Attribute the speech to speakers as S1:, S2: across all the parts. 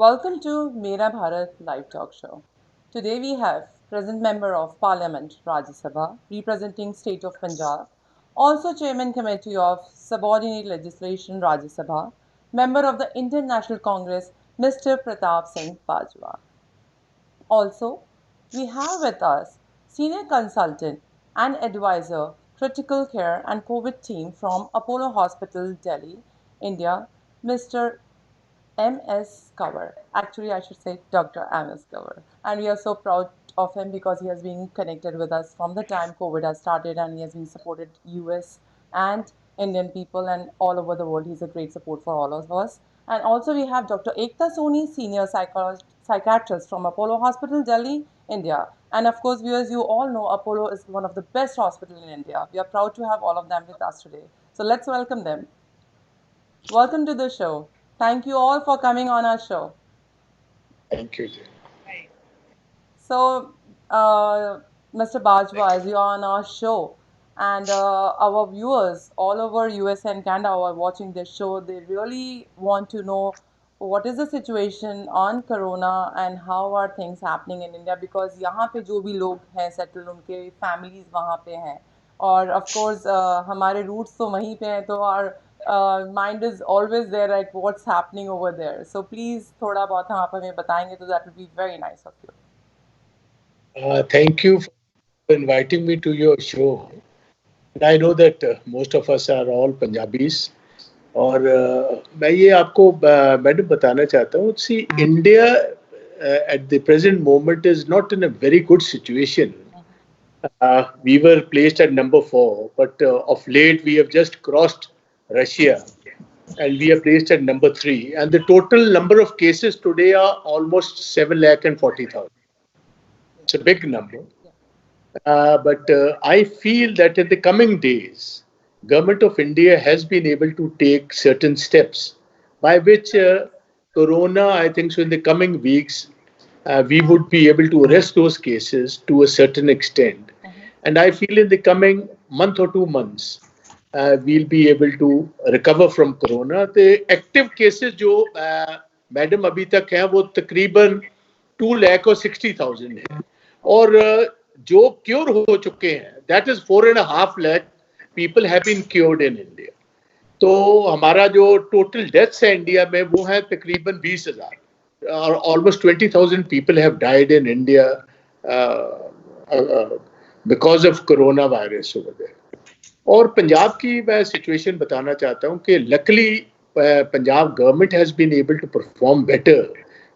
S1: Welcome to Mera Bharat live talk show. Today we have present member of Parliament Rajya Sabha representing state of Punjab, also chairman committee of subordinate legislation Rajya Sabha, member of the Indian National Congress Mr. Pratap Singh Bajwa. Also, we have with us senior consultant and advisor critical care and COVID team from Apollo Hospital Delhi, India, Mr. MS Cover. Actually, I should say Dr. MS Cover. And we are so proud of him because he has been connected with us from the time COVID has started and he has been supported US and Indian people and all over the world. He's a great support for all of us. And also we have Dr. Ekta Soni, senior psychiatrist from Apollo Hospital, Delhi, India. And of course, viewers, you all know Apollo is one of the best hospitals in India. We are proud to have all of them with us today. So let's welcome them. Welcome to the show. Thank you all for coming on our show.
S2: Thank you.
S1: So, Mr. Bajwa, as you are on our show, and our viewers all over US and Canada who are watching this show, they really want to know what is the situation on Corona and how are things happening in India because यहाँ पे जो भी लोग हैं settle उनके families वहाँ पे हैं और of course हमारे roots तो वहीं पे हैं तो our mind is always there like what's happening over there. So please थोड़ा बहुत आप हमें बताएंगे तो that would be very nice of you.
S2: Thank you for inviting me to your show. And I know that most of us are all Punjabis. और मैं ये आपको मैडम बताना चाहता हूँ सी India at the present moment is not in a very good situation. We were placed at number 4, but of late we have just crossed Russia and we are placed at number 3. And the total number of cases today are almost 7,40,000. It's a big number. But I feel that in the coming days, Government of India has been able to take certain steps by which Corona, I think so in the coming weeks, we would be able to arrest those cases to a certain extent. And I feel in the coming month or 2 months, we'll be able to recover from Corona. The active cases जो madam अभी तक हैं वो तकरीबन 2,60,000 है और जो cure हो चुके हैं that is 4.5 lakh people have been cured in India. तो हमारा जो total deaths है इंडिया में वो है तकरीबन 20,000 और almost 20,000 people have died in India because of coronavirus over there. और पंजाब की मैं सिचुएशन बताना चाहता हूँ कि luckily Punjab government has been able to perform better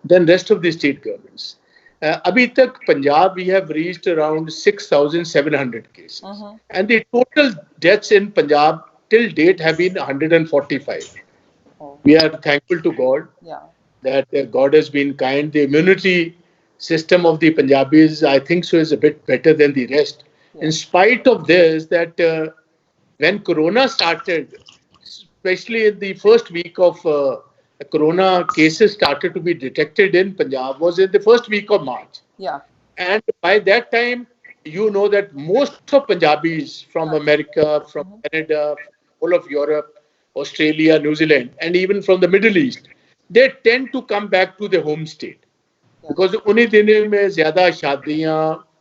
S2: than rest of the state governments. अभी तक Punjab we have reached around 6,700 cases and the total deaths in Punjab till date have been 145. We are thankful to God that God has been kind. The immunity system of the Punjabis I think so is a bit better than the rest. In spite of this that when Corona started, especially in the first week of Corona cases started to be detected in Punjab was in the first week of March.
S1: Yeah.
S2: And by that time, you know that most of Punjabis from America, from Canada, all of Europe, Australia, New Zealand, and even from the Middle East, they tend to come back to their home state. Because उन्हीं दिनों में ज़्यादा शादियाँ,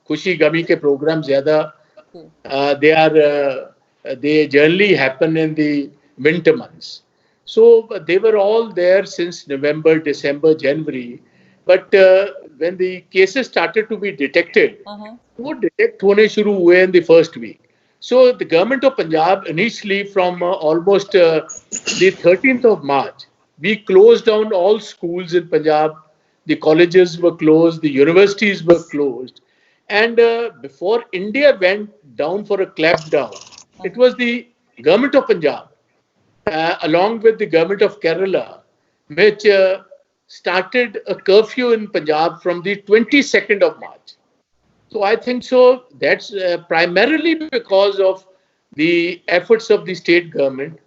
S2: खुशी गमी के programme ज़्यादा, they generally happen in the winter months. So they were all there since November, December, January. But when the cases started to be detected, वो detect होने शुरू हुए in the first week. So the government of Punjab initially from almost the 13th of March, we closed down all schools in Punjab. The colleges were closed, the universities were closed. And before India went down for a clampdown, it was the government of Punjab along with the government of Kerala, which started a curfew in Punjab from the 22nd of March. So I think so that's primarily because of the efforts of the state government.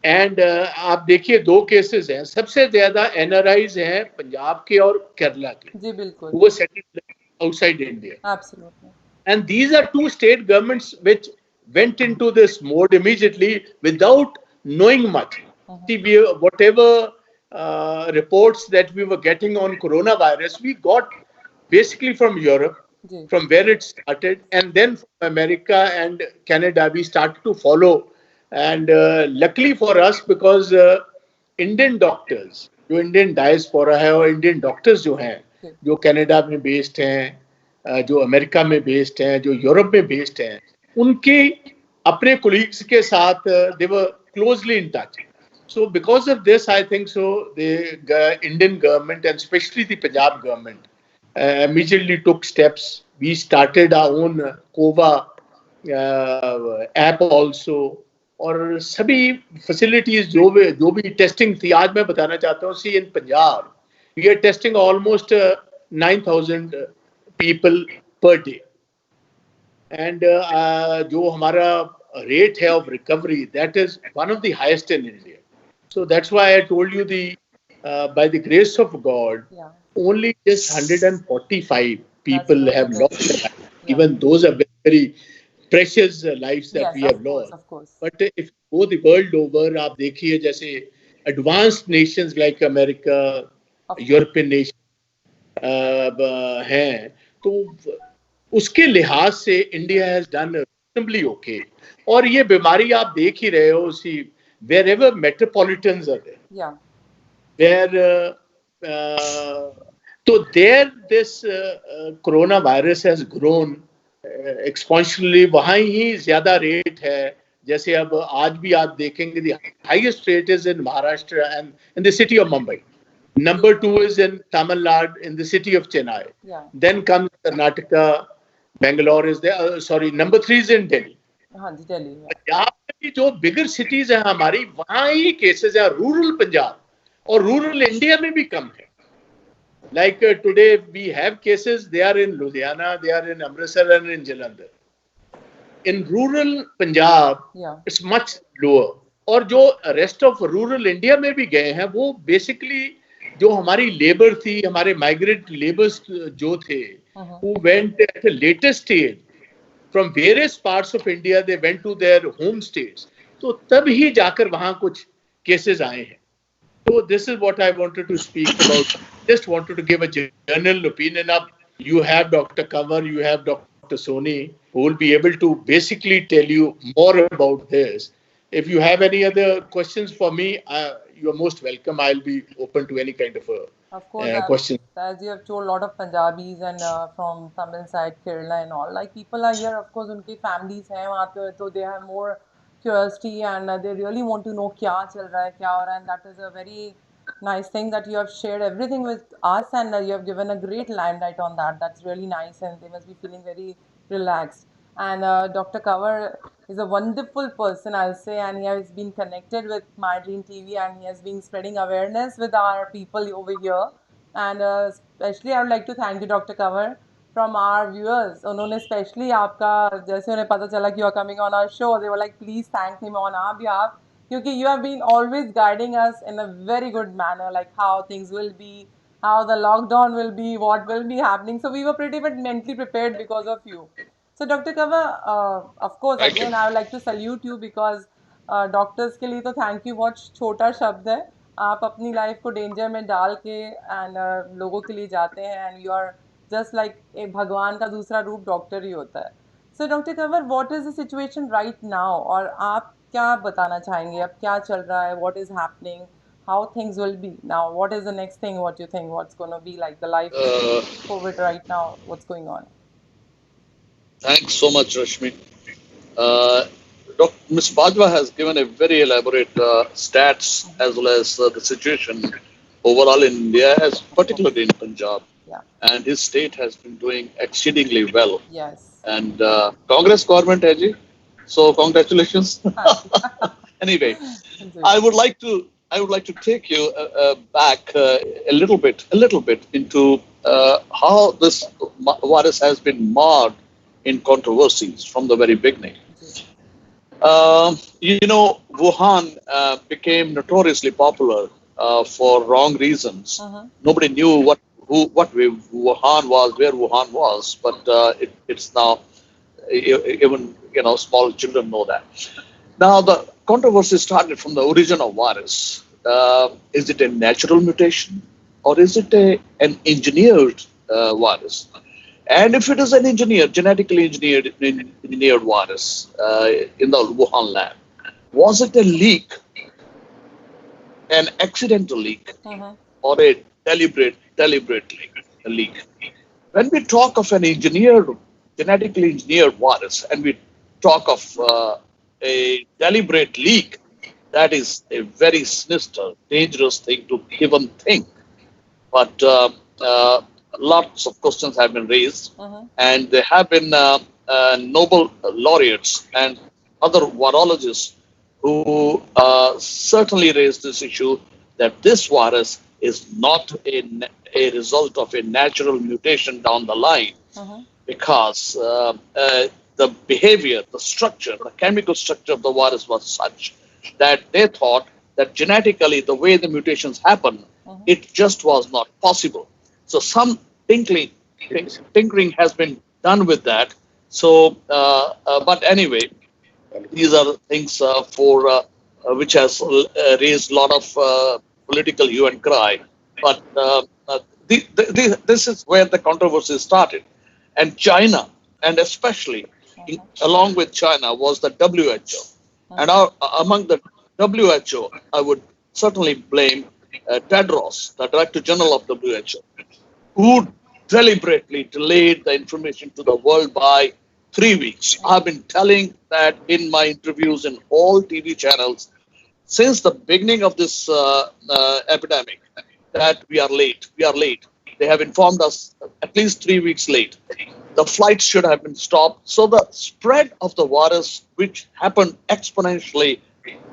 S2: And आप देखिए 2 cases हैं सबसे ज़्यादा NRIs हैं पंजाब के और केरला के
S1: जी बिल्कुल
S2: वो settled outside India.
S1: Absolutely.
S2: And these are 2 state governments which went into this mode immediately without knowing much. See, whatever reports that we were getting on coronavirus, we got basically from Europe,
S1: जी,
S2: from where it started, and then from America and Canada, we started to follow. And luckily for us, because Indian doctors जो Indian diaspora है और Indian doctors जो हैं
S1: जी,
S2: जो Canada में based हैं जो अमेरिका में बेस्ड हैं जो यूरोप में बेस्ड हैं उनके अपने कोलीग्स के साथ they were closely in touch. So because of this, I think so the Indian government and especially the Punjab government immediately took steps. We started our own COVA app also. और सभी facilities जो भी testing थी आज मैं बताना चाहता हूँ see in Punjab we are testing almost 9,000 people per day and जो हमारा रेट है of recovery that is one of the highest in India. So that's why I told you by the grace of God,
S1: yeah.
S2: only just 145
S1: That's
S2: people
S1: really
S2: have
S1: good.
S2: lost their life.
S1: Yeah.
S2: Even those are very, very precious lives that
S1: Yes,
S2: we have
S1: of course,
S2: lost.
S1: of course.
S2: But if you go the world over, आप देखिए जैसे advanced nations like America,
S1: Of course.
S2: European nations हैं, तो उसके लिहाज से India has done reasonably okay. और ये बीमारी आप देख ही रहे हो उसी wherever metropolitans are there,
S1: Yeah.
S2: where so there this coronavirus has grown exponentially. वहाँ ही ज्यादा रेट है जैसे अब आज भी आप देखेंगे the highest rate is in Maharashtra and in the city of Mumbai. Number two is in Tamil Nadu in the city of Chennai.
S1: Yeah.
S2: Then comes Karnataka, Bangalore is there. Sorry, number three is in Delhi.
S1: हाँ जी, Delhi. Yeah.
S2: Punjab में भी जो बिगर cities है हमारी वहां ही cases है rural Punjab और रूरल इंडिया में भी कम है. Like today we have cases they are in Ludhiana they are in Amritsar and in Jalandhar. In rural Punjab
S1: Yeah.
S2: It's much lower. और जो रेस्ट ऑफ रूरल इंडिया में भी गए हैं वो बेसिकली जो हमारी लेबर थी हमारे माइग्रेंट लेबर्स जो थे who went at a later stage from various parts of India, they went to their home states. तो तब ही जाकर वहां कुछ केसेस आए हैं. So this is what I wanted to speak about. Just wanted to give a general opinion of you have Dr. Kanwar, you have Dr. Soni, who will be able to basically tell you more about this. If you have any other questions for me, you are most welcome. I'll be open to any kind of
S1: Of course,
S2: question.
S1: as you have told, a lot of Punjabis and from Tamil side, Kerala and all, like people are here. Of course, उनकी families हैं वहाँ पे, तो they have more curiosity and they really want to know क्या चल रहा है, क्या हो रहा है, and that is a very nice thing that you have shared everything with us and you have given a great limelight on that. That's really nice, and they must be feeling very relaxed. And Dr. Kanwar is a wonderful person, I'll say, and he has been connected with My Dream TV and he has been spreading awareness with our people over here. And especially, I would like to thank you, Dr. Kanwar, from our viewers. उन्होंने especially आपका जैसे उन्हें पता चला कि you are coming on our show, they were like, please thank him on our behalf. Because you have been always guiding us in a very good manner, like how things will be, how the lockdown will be, what will be happening. So we were pretty much mentally prepared because of you. So Dr. Kanwar, of course,
S2: Thank you.
S1: again, I would like to salute you because doctors के लिए तो thank you बहुत छोटा शब्द है. आप अपनी life को डेंजर में डाल के एंड लोगों के लिए जाते हैं and you are just like एक भगवान का दूसरा रूप डॉक्टर ही होता है. So doctor Kanwar, what is the situation right now, और आप क्या बताना चाहेंगे, अब क्या चल रहा है, what is happening, how things will be now, what is the next thing, what you think, what's going to be like the life
S3: Uh,
S1: with COVID right now, what's going on?
S3: Thanks so much, Rashmi. Ms. Bajwa has given a very elaborate stats as well as the situation overall in India, as
S1: Of course.
S3: particularly in Punjab.
S1: Yeah.
S3: And his state has been doing exceedingly well.
S1: Yes.
S3: And Congress government, Haji. So congratulations. Anyway, I would like to take you back a little bit into how this virus has been marred in controversies from the very beginning. Wuhan became notoriously popular for wrong reasons. Nobody knew what Wuhan was, where Wuhan was, but it's now even small children know that. Now the controversy started from the origin of virus. is it a natural mutation or is it an engineered virus? And if it is an genetically engineered virus in the Wuhan lab, was it a leak, an accidental leak, or a deliberate leak? When we talk of an genetically engineered virus, and we talk of a deliberate leak, that is a very sinister, dangerous thing to even think. But lots of questions have been raised, and there have been Nobel laureates and other virologists who certainly raised this issue that this virus is not a result of a natural mutation down the line, because the behavior, the structure, the chemical structure of the virus was such that they thought that genetically the way the mutations happen, it just was not possible. So some tinkering has been done with that. So, but anyway, these are things for which has raised a lot of political hue and cry. But this is where the controversy started. And China, and especially along with China, was the WHO. And among the WHO, I would certainly blame Tedros, the Director General of WHO, who deliberately delayed the information to the world by 3 weeks. I've been telling that in my interviews in all TV channels since the beginning of this epidemic, that we are late. We are late. They have informed us at least 3 weeks late. The flights should have been stopped. So the spread of the virus, which happened exponentially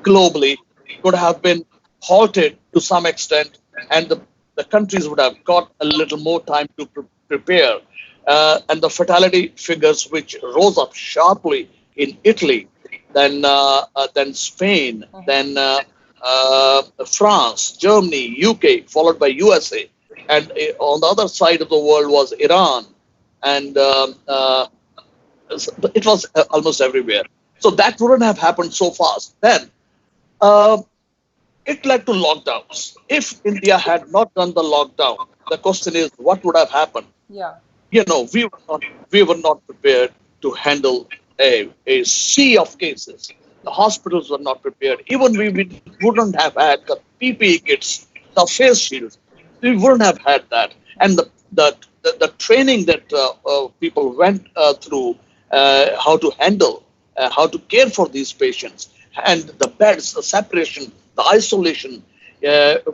S3: globally, could have been halted to some extent, and the countries would have got a little more time to prepare. And the fatality figures, which rose up sharply in Italy, then Spain, then France, Germany, UK, followed by USA, and on the other side of the world was Iran, and it was almost everywhere. So that wouldn't have happened so fast. Then it led to lockdowns. If India had not done the lockdown, the question is, what would have happened?
S1: Yeah.
S3: You know, we were not prepared to handle a sea of cases. The hospitals were not prepared. Even we wouldn't have had the PPE kits, the face shields. We wouldn't have had that. And the training that people went through, how to handle, how to care for these patients, and the beds, the separation, the isolation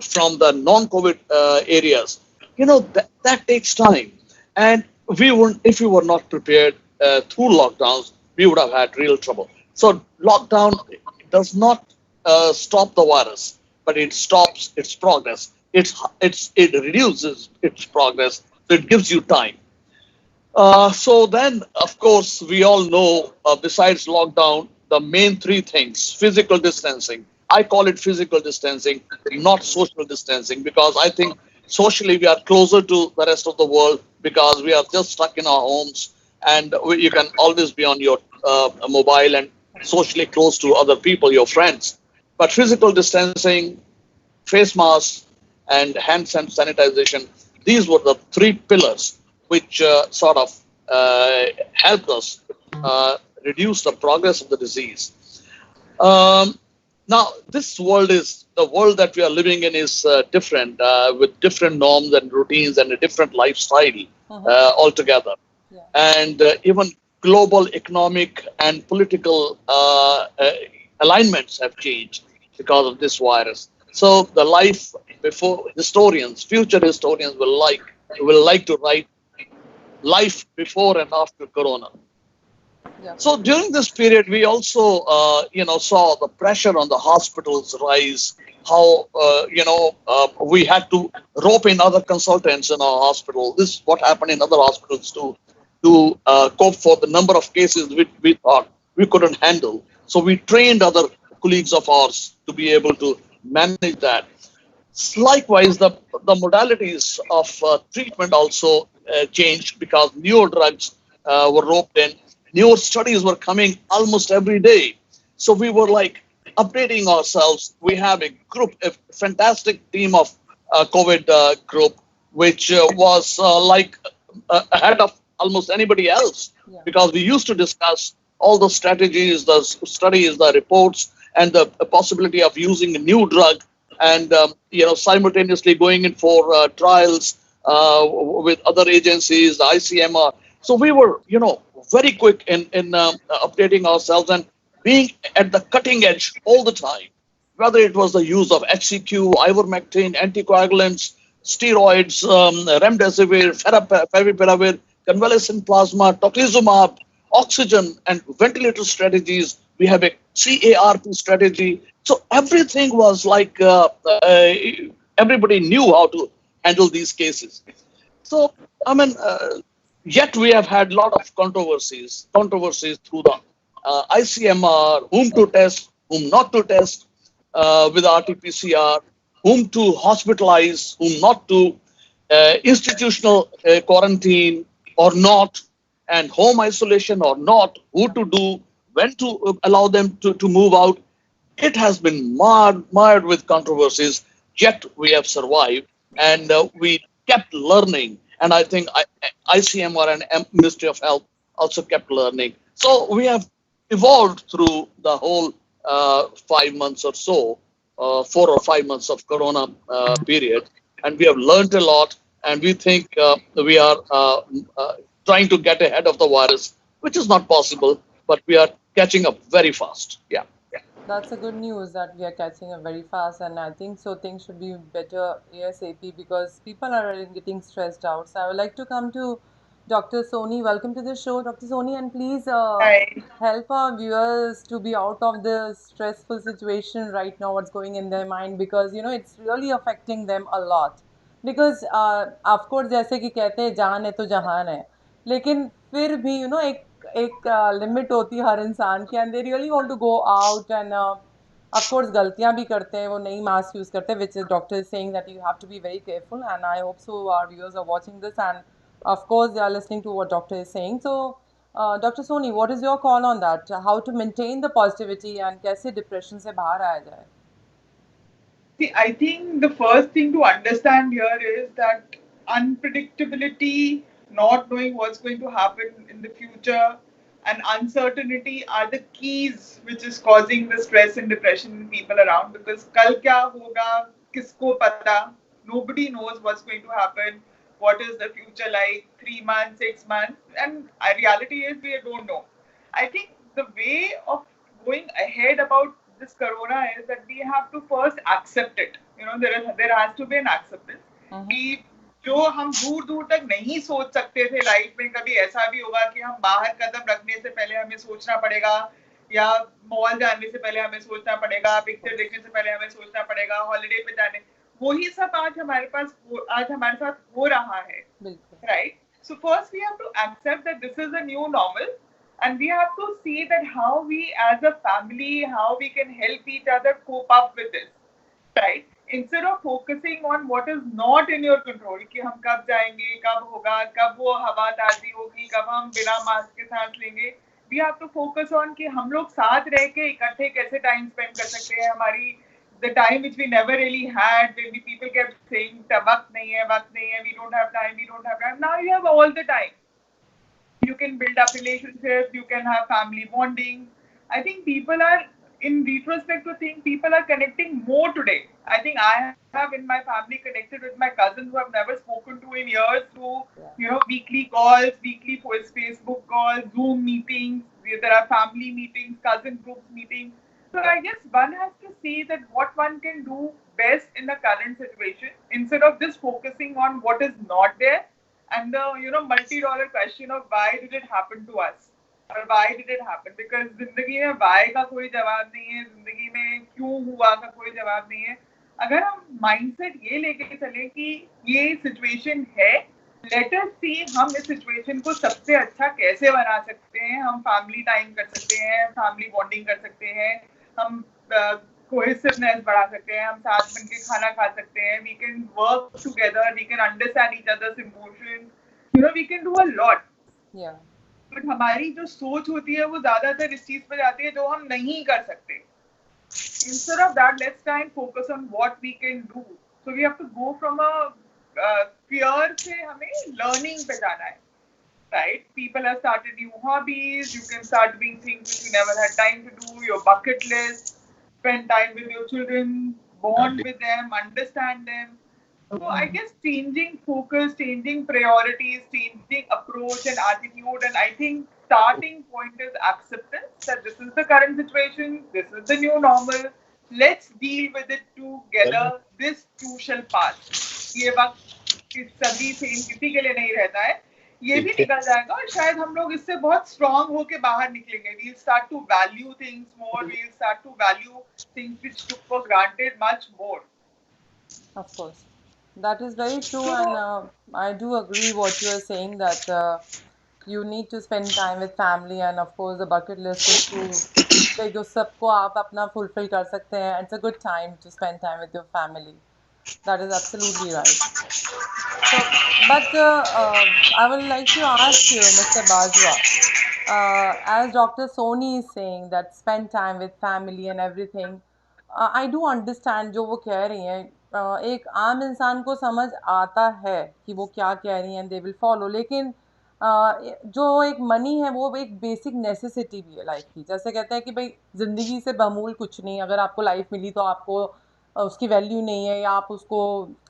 S3: from the non-COVID areas, you know, that takes time. And if we were not prepared through lockdowns, we would have had real trouble. So lockdown does not stop the virus, but it stops its progress. It reduces its progress, so it gives you time. So then, of course, we all know, besides lockdown, the main three things: physical distancing. I call it physical distancing, not social distancing, because I think socially we are closer to the rest of the world because we are just stuck in our homes, and you can always be on your mobile and socially close to other people, your friends. But physical distancing, face masks, and hand sanitization, these were the three pillars which sort of helped us reduce the progress of the disease. Now, the world that we are living in is different, with different norms and routines and a different lifestyle altogether.
S1: Yeah.
S3: And even global economic and political alignments have changed because of this virus. So the life before future historians will like to write life before and after Corona.
S1: Yeah.
S3: So during this period, we also, saw the pressure on the hospitals rise. How we had to rope in other consultants in our hospital. This is what happened in other hospitals too, to cope for the number of cases which we thought we couldn't handle. So we trained other colleagues of ours to be able to manage that. Likewise, the modalities of treatment also changed because newer drugs were roped in. Newer studies were coming almost every day. So we were like, updating ourselves. We have a group, a fantastic team of COVID group, which was ahead of almost anybody else, because we used to discuss all the strategies, the studies, the reports, and the possibility of using a new drug, and simultaneously going in for trials with other agencies, the ICMR. So we were, very quick in updating ourselves and being at the cutting edge all the time, whether it was the use of HCQ, ivermectin, anticoagulants, steroids, remdesivir, favipiravir, convalescent plasma, tocilizumab, oxygen, and ventilator strategies. We have a CARP strategy. So everything was like everybody knew how to handle these cases. So, yet we have had a lot of controversies through the ICMR, whom to test, whom not to test with RT-PCR, whom to hospitalize, whom not to, institutional quarantine or not, and home isolation or not, who to do, when to allow them to move out. It has been mired with controversies, yet we have survived, and we kept learning. And I think ICMR and Ministry of Health also kept learning. So we have evolved through the whole 5 months or so, 4 or 5 months of Corona period, and we have learned a lot. And we think we are trying to get ahead of the virus, which is not possible, but we are catching up very fast. Yeah.
S1: That's a good news that we are catching up very fast, and I think so things should be better ASAP because people are really getting stressed out. So I would like to come to Dr. Soni. Welcome to the show, Dr. Soni, and please
S4: Hi.
S1: help our viewers to be out of the stressful situation right now. What's going in their mind, because it's really affecting them a lot. Because of course जैसे कि कहते हैं जान है तो जहान है, लेकिन फिर भी एक लिमिट होती है हर इंसान की, and they really want to go out, and of course गलतियां भी करते हैं, वो नहीं मास्क यूज करते, which is doctor is saying that you have to be very careful, and I hope so our viewers are watching this and of course they are listening to what doctor is saying. So Dr. Soni, what is your call on that? How to maintain the positivity and कैसे depression से बाहर आया जाए?
S4: See, I think the first thing to understand here is that unpredictability, not knowing what's going to happen in the future, and uncertainty are the keys which is causing the stress and depression in people around. Because kal kya hoga, kisko pata? Nobody knows what's going to happen. What is the future like? 3 months, 6 months, and reality is we don't know. I think the way of going ahead about this corona is that we have to first accept it. There has to be an acceptance. कि जो हम दूर दूर तक नहीं सोच सकते थे लाइफ में, कभी ऐसा भी होगा कि हम बाहर कदम रखने से पहले हमें सोचना पड़ेगा, या मॉल जाने से पहले हमें सोचना पड़ेगा, पिक्चर देखने से पहले हमें सोचना पड़ेगा, हॉलिडे पे जाने, वही सब आज हमारे साथ हो रहा है, right? So first we have to accept that this is a new normal, and we have to see that how we as a family, how we can help each other cope up with this, right? Instead of focusing on what is not in your control, कि हम कब जाएंगे, कब होगा, कब वो हवा ताजी होगी, कब हम बिना मास्क के सांस लेंगे, we have to focus on कि हम लोग साथ रह के इकट्ठे कैसे टाइम स्पेंड कर सकते हैं, हमारी the time which we never really had, when people kept saying वक्त नहीं है, we don't have time. Now you have all the time. You can build up relationships, you can have family bonding. I think people are, in retrospect to think, people are connecting more today. I think I have in my family connected with my cousins who I've never spoken to in years through, weekly calls, weekly Facebook calls, Zoom meetings. There are family meetings, cousin groups meetings. So I guess one has to see that what one can do best in the current situation, instead of just focusing on what is not there, and the multi-dollar question of why did it happen to us, or why did it happen? Because जिंदगी में why का कोई जवाब नहीं है, जिंदगी में क्यों हुआ का कोई जवाब नहीं है. अगर हम mindset ये लेके चले कि ये situation है, let us see हम इस situation को सबसे अच्छा कैसे बना सकते हैं. हम family time कर सकते हैं, family bonding कर सकते हैं, हम cohesiveness बढ़ा सकते हैं, हम साथ मिलके खाना खा सकते हैं, we can work together, we can understand each other's emotions, we can do a lot.
S1: Yeah.
S4: But हमारी जो सोच होती है वो ज्यादातर इस चीज पे जाती है जो हम नहीं कर सकते. instead of that, let's try and focus on what we can do. So we have to go from a fear से हमें learning पे जाना है, right? People have started new hobbies. You can start doing things which you never had time to do. Your bucket list. Spend time with your children. Bond with them. Understand them. So I guess changing focus, changing priorities, changing approach and attitude, and I think starting point is acceptance that this is the current situation, this is the new normal. Let's deal with it together. This too shall pass. ये वक्त सभी same किसी के लिए नहीं रहता है. ये भी निकल जाएगा और शायद हम लोग इससे बहुत स्ट्रांग होके बाहर निकलेंगे. We'll start to value things more. We'll start to value things which took for granted much more.
S1: Of course. That is very true, and I do agree what you are saying that you need to spend time with family, and of course the bucket list is to like जो सबको आप अपना fulfill कर सकते हैं. It's a good time to spend time with your family. That is absolutely right. So, but I would like to ask you, Mr. Bajwa, as Dr. Soni is saying that spend time with family and everything, I do understand जो वो कह रही हैं. एक आम इंसान को समझ आता है कि वो क्या कह रही हैं, they will follow. लेकिन जो एक मनी है वो एक बेसिक नेसेसिटी भी है लाइफ की. जैसे कहते हैं कि भाई ज़िंदगी से बमूल कुछ नहीं, अगर आपको लाइफ मिली तो आपको उसकी वैल्यू नहीं है या आप उसको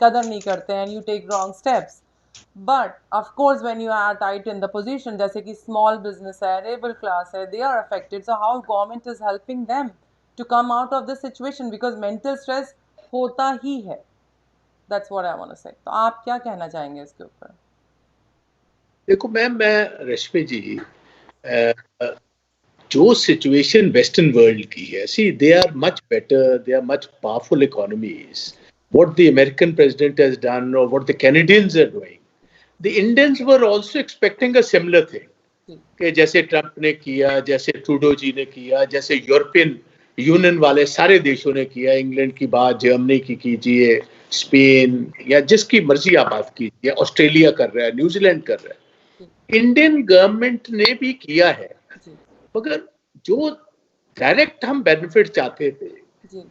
S1: कदर नहीं करते हैं, you take wrong steps. But of course when you are tight in the position, जैसे कि स्मॉल बिजनेस है, रेबल क्लास है, they are affected. So how government is helping them to come out of this situation, because mental stress होता ही है. That's what I want to say. तो आप क्या कहना चाहेंगे इसके ऊपर?
S2: देखो मैम, मैं रश्मि जी, जो सिचुएशन वेस्टर्न वर्ल्ड की है, see they are much better, they are much powerful economies. What the American president has done or what the Canadians are doing, the Indians were also expecting a similar thing. कि जैसे Trump ने किया, जैसे Trudeau जी ने किया, जैसे European union वाले सारे देशों ने किया, इंग्लैंड की बात, जर्मनी की कीजिए, स्पेन या जिसकी मर्जी आप बात कीजिए, ऑस्ट्रेलिया कर रहा है, न्यूजीलैंड कर रहा है, इंडियन गवर्नमेंट ने भी किया है. मगर जो डायरेक्ट हम बेनिफिट चाहते थे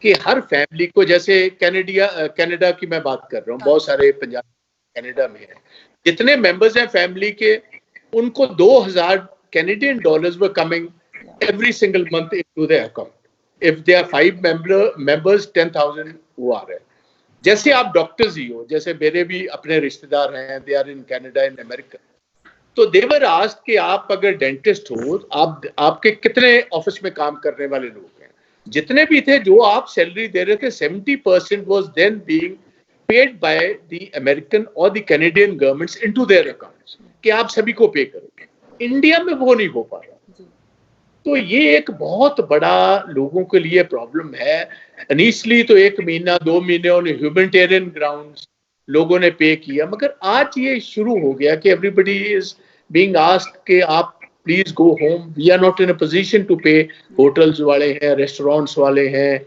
S2: कि हर फैमिली को, जैसे कनाडा की मैं बात कर रहा हूँ, बहुत सारे पंजाब कनाडा में है, जितने मेंबर्स हैं फैमिली के, उनको 2000 Canadian dollars were coming every single month into their account. If they are 5 members 10,000 वो आ रहे हैं. जैसे आप डॉक्टर्स ही हो, जैसे मेरे भी अपने रिश्तेदार हैं, they are in Canada, in America. तो दे वर आस्क्ड कि आप अगर डेंटिस्ट हो, आपके कितने ऑफिस में काम करने वाले लोग हैं. जितने भी थे जो आप सैलरी दे रहे थे, 70% was then being paid by the American or the Canadian governments into their accounts कि आप सभी को पे करो. इंडिया में वो नहीं हो पा रहा. तो ये एक बहुत बड़ा लोगों के लिए प्रॉब्लम है. इनिशियली तो 1 महीना 2 महीने on humanitarian grounds लोगों ने पे किया, मगर आज ये शुरू हो गया कि everybody is being asked कि आप please go home. We are not in a position to pay. Hotels वाले हैं, रेस्टोरेंट्स वाले हैं,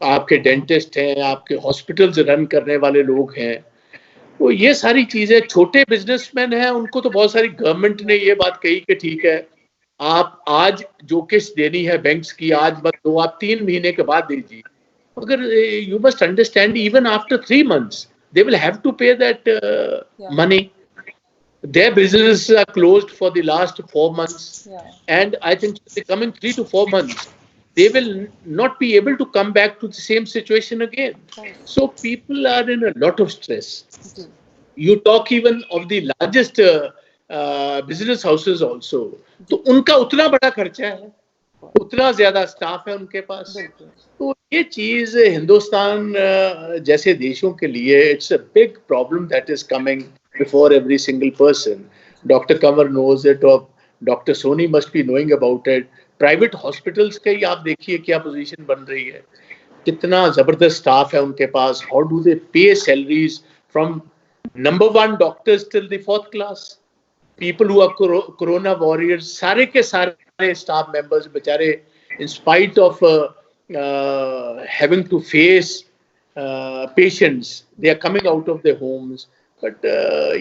S2: आपके डेंटिस्ट हैं, आपके हॉस्पिटल्स रन करने वाले लोग हैं. तो ये सारी चीजें, छोटे बिजनेसमैन हैं, उनको तो बहुत सारी गवर्नमेंट ने ये बात कही कि ठीक है, आप आज जो किस्त देनी है बैंक्स की, आज मत दो, आप 3 महीने के बाद दीजिए. मगर you must understand, even after 3 months they will have to pay that money. Their businesses are closed for the last 4 months, and I think the coming 3 to 4 months, they will not be able to come back to the same situation again. So people are in a lot of stress. You talk even of the largest business houses also. तो उनका उतना बड़ा खर्चा है, उतना ज्यादा staff है उनके पास. तो ये चीज हिंदुस्तान जैसे देशों के लिए, it's a big problem that is coming before every single person. Dr. Kanwar knows it, or Dr. Soni must be knowing about it. Private hospitals का ही आप देखिए क्या पोजीशन बन रही है, कितना जबरदस्त स्टाफ है उनके पास. How do they pay salaries from number 1 doctors till the 4th class? People who are corona warriors, सारे के सारे स्टाफ मेंबर्स बेचारे, in spite of having to face patients, they are coming out of their homes. But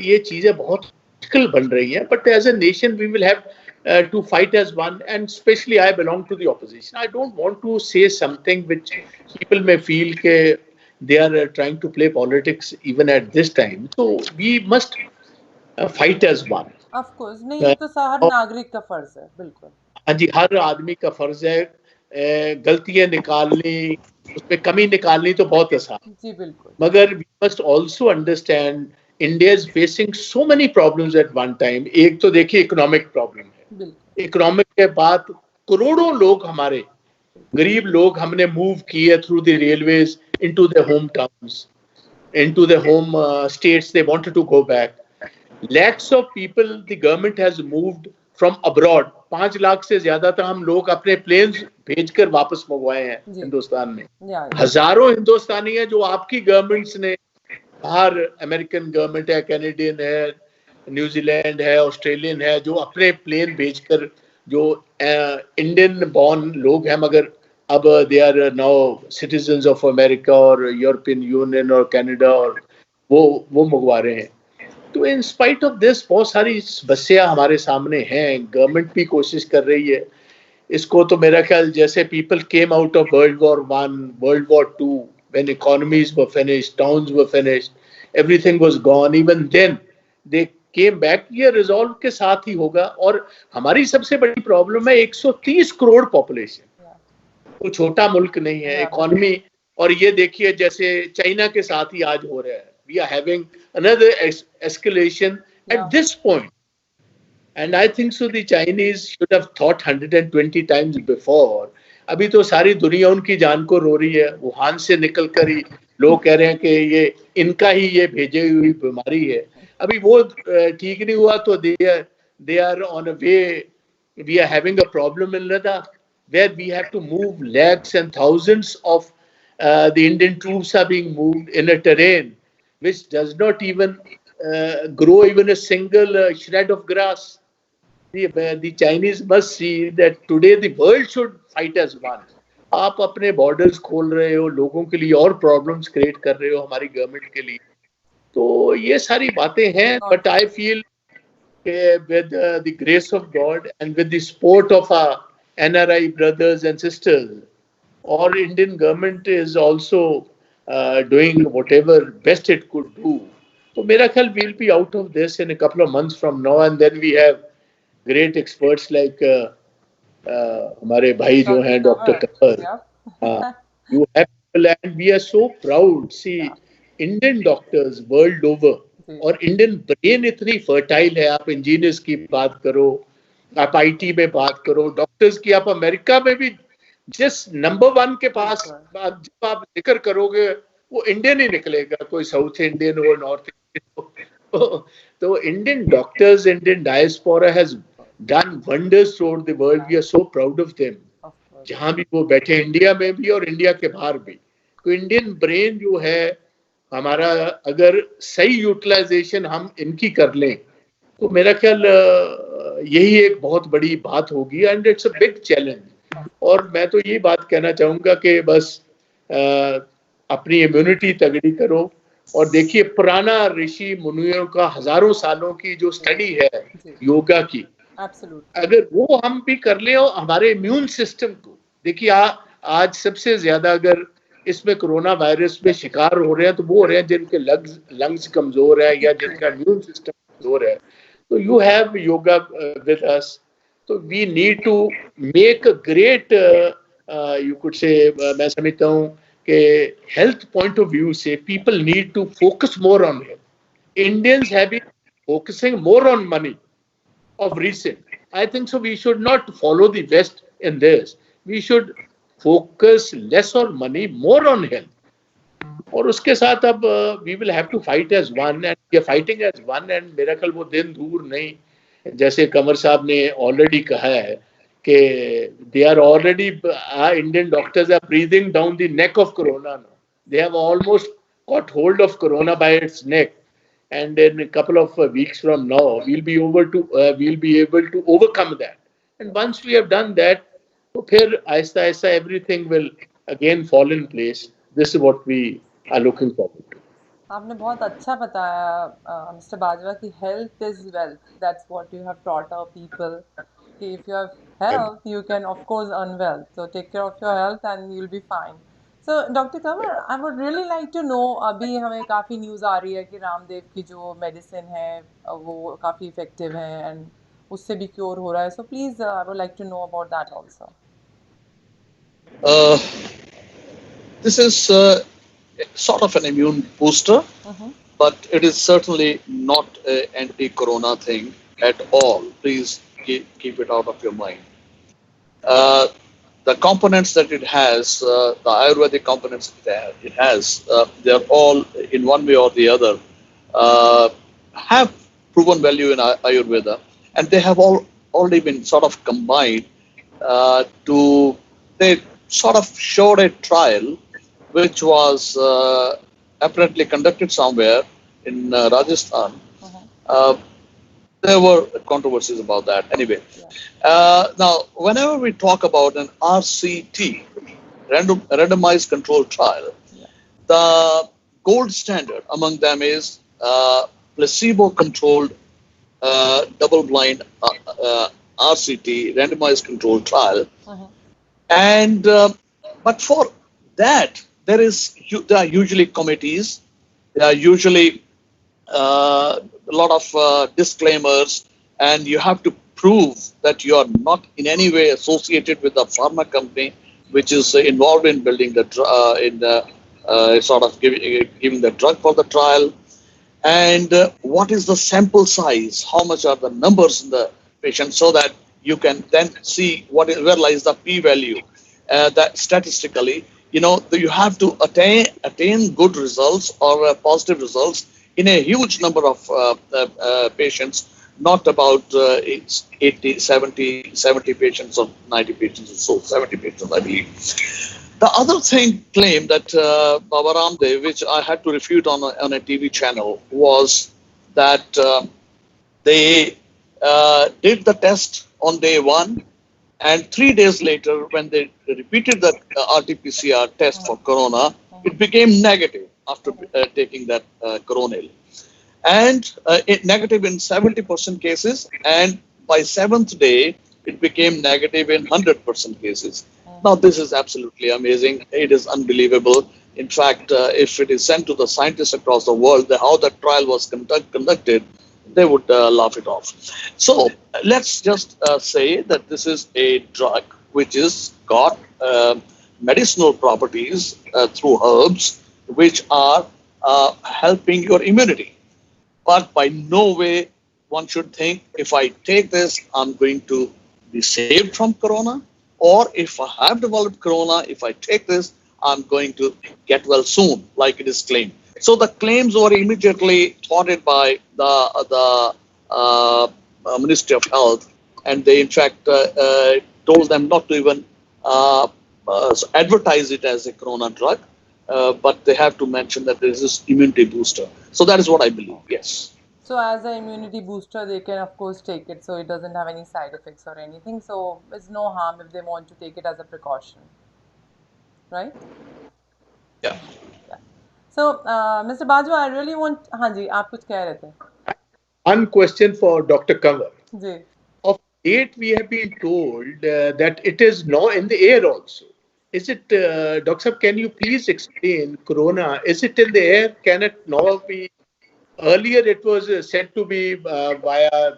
S2: ये चीजें बहुत मुश्किल बन रही हैं. But as a nation we will have to fight as one, and especially I belong to the opposition. I don't want to say something which people may feel they are trying to play politics even at this time. So we must fight as one.
S1: Of course नहीं, ये
S2: Uh,
S1: तो हर
S2: और
S1: नागरिक का फर्ज है, बिल्कुल।
S2: हाँ जी, हर आदमी का फर्ज है गलतियां निकालनी, उसमें कमी निकालनी तो बहुत आसान,
S1: जी बिल्कुल।
S2: मगर we must also understand India is facing so many problems at one time. एक तो देखिए इकोनॉमिक प्रॉब्लम है,
S1: बिल्कुल
S2: इकोनॉमिक के बाद करोड़ों लोग हमारे गरीब लोग हमने मूव किए through the railways into the home towns, into their home states. They wanted to go back. Lakhs of people the government has moved from abroad. 5 lakh से ज्यादा तो हम लोग अपने प्लेन्स भेजकर वापस मंगवाए हैं
S1: जी।
S2: हिंदुस्तान में।
S1: या
S2: हजारों हिंदुस्तानी है जो आपकी गवर्नमेंट्स ने बाहर, अमेरिकन गवर्नमेंट है, कैनेडियन है, न्यूजीलैंड है, ऑस्ट्रेलियन है, जो अपने प्लेन भेजकर जो इंडियन बॉर्न लोग हैं मगर अब they are now citizens of America और यूरोपियन यूनियन और कनाडा, और वो मंगवा रहे हैं। तो इन स्पाइट ऑफ दिस बहुत सारी समस्या हमारे सामने हैं। गवर्नमेंट भी कोशिश कर रही है इसको, तो मेरा ख्याल जैसे people came out of world war 1, world war 2, when economies were finished, towns were finished, everything was gone, even then they came back। ये रिजॉल्व के साथ ही होगा। और हमारी सबसे बड़ी प्रॉब्लम है 130 करोड़ पॉपुलेशन, वो छोटा मुल्क नहीं है। इकोनॉमी, और ये देखिए जैसे चाइना के साथ ही आज हो रहा है, we are having another escalation at this point, and I think so the Chinese should have thought 120 times before। अभी तो सारी दुनिया उनकी जान को रो रही है। वुहान से निकल कर ही लोग कह रहे हैं कि ये इनका ही ये भेजे हुई बीमारी है। अभी वो ठीक नहीं हुआ तो they are on a way। We are having a problem in Ladakh where we have to move lakhs and thousands of the Indian troops are being moved in a terrain which does not even grow even a single shred of grass। The Chinese must see that today the world should fight as one। आप अपने borders खोल रहे हो, लोगों के लिए और problems create कर रहे हो हमारी गवर्नमेंट के लिए। तो ये सारी बातें हैं, but I feel with the grace of God and with the support of our NRI brothers and sisters, our Indian government is also doing whatever best it could do। तो मेरा ख्याल we'll be out of this in a couple of months from now, and then we have great experts like हमारे भाई जो हैं doctor Kanwar. You have people, and we are so proud। See, Indian doctors world over, और Indian brain इतनी fertile है। आप engineers की बात करो, आप आईटी में बात करो, डॉक्टर्स की, आप अमेरिका में भी जिस नंबर 1 के पास जब आप जिक्र करोगे वो इंडियन ही निकलेगा, कोई साउथ इंडियन हो, नॉर्थ इंडियन हो। तो Indian doctors, Indian diaspora has done wonders throughout the world. We are so proud of them, जहां भी वो बैठे, इंडिया में भी और इंडिया के बाहर भी। तो इंडियन ब्रेन जो है हमारा, अगर सही यूटिलाइजेशन हम इनकी कर लें तो मेरा ख्याल यही एक बहुत बड़ी बात होगी, and it's a big challenge. और मैं तो यही बात कहना चाहूंगा कि बस अपनी इम्यूनिटी तगड़ी करो। और देखिए पुराना ऋषि मुनियों का हजारों सालों की जो स्टडी है योगा की, अगर वो हम भी कर ले और हमारे इम्यून सिस्टम को देखिए, आज सबसे ज्यादा अगर इसमें कोरोना वायरस में शिकार हो रहे हैं तो वो हो रहे हैं जिनके लंग्स कमजोर है या जिनका इम्यून सिस्टम कमजोर है। तो you have yoga with us. तो we need to make a great, you could say, मैं समझता हूँ कि हेल्थ पॉइंट ऑफ व्यू से people need to focus more on health. Indians have been focusing more on money of recent। I think so we should not follow the West in this। We should focus less on money, more on health। और उसके साथ अब we will have to fight as one, and we are fighting as one। and मेरा ख्याल वो दिन दूर नहीं, जैसे कंवर साहब ने ऑलरेडी कहा है कि they are already, Indian doctors are breathing down the neck of corona now। They have almost got hold of corona by its neck, and in a couple of weeks from now we'll be able to overcome that। and once we have done that, तो फिर Aahista Aahista everything will again fall in place। this is what we are looking forward to।
S1: आपने बहुत अच्छा बताया mister Bajwa कि health is wealth, that's what you have taught our people. कि if you have health, you can of course earn wealth. So take care of your health and you'll be fine. So Dr. Kanwar, I would really like to know, अभी हमें काफ़ी news आ रही है कि रामदेव की जो medicine है वो काफ़ी इफेक्टिव है एंड उससे भी क्योर हो रहा है. So please, I would like to know about that also.
S3: Uh, this is sort of an immune booster, but it is certainly not an anti-corona thing at all. Please keep it out of your mind. Uh, the components that it has, the Ayurvedic components it has, they are all in one way or the other uh, have proven value in Ayurveda, and they have all already been sort of combined to. They sort of showed a trial which was apparently conducted somewhere in Rajasthan. Uh, there were controversies about that. Anyway, now whenever we talk about an RCT, randomized control trial, the gold standard among them is placebo-controlled double-blind RCT, randomized control trial, and but for that there are usually committees, there are usually a lot of disclaimers, and you have to prove that you are not in any way associated with the pharma company which is involved in building the sort of giving the drug for the trial, and what is the sample size, how much are the numbers in the patient, so that you can then see where lies the p-value, that statistically, you have to attain good results or positive results in a huge number of patients, not about 80, 70 patients or 90 patients or so, 70 patients, I believe. The other thing claimed that Baba Ramdev, which I had to refute on a TV channel, was that they did the test on day one, and 3 days later, when they repeated the RT-PCR test for corona, it became negative after taking that coronal. And it negative in 70% cases, and by seventh day, it became negative in 100% cases. Now, this is absolutely amazing. It is unbelievable. In fact, if it is sent to the scientists across the world, how the trial was conducted, they would laugh it off. So let's just say that this is a drug which has got medicinal properties through herbs, which are helping your immunity. But by no way one should think, if I take this, I'm going to be saved from corona, or if I have developed corona, if I take this, I'm going to get well soon, like it is claimed. So the claims were immediately thwarted by the Ministry of Health, and they in fact told them not to even advertise it as a corona drug, but they have to mention that there is this immunity booster. So that is what I believe. Yes.
S1: So as an immunity booster, they can of course take it, so it doesn't have any side effects or anything. So it's no harm if they want to take it as a precaution, right?
S3: Yeah.
S1: Yeah. So Mr. Bajwa, I really want. हाँ जी, आप कुछ कह रहे थे?
S2: One question for Dr. Kanwar.
S1: Ji.
S2: Of late, we have been told that it is now in the air also. Is it, Dr. Saab, can you please explain corona? Is it in the air? Can it now be? Earlier, it was said to be via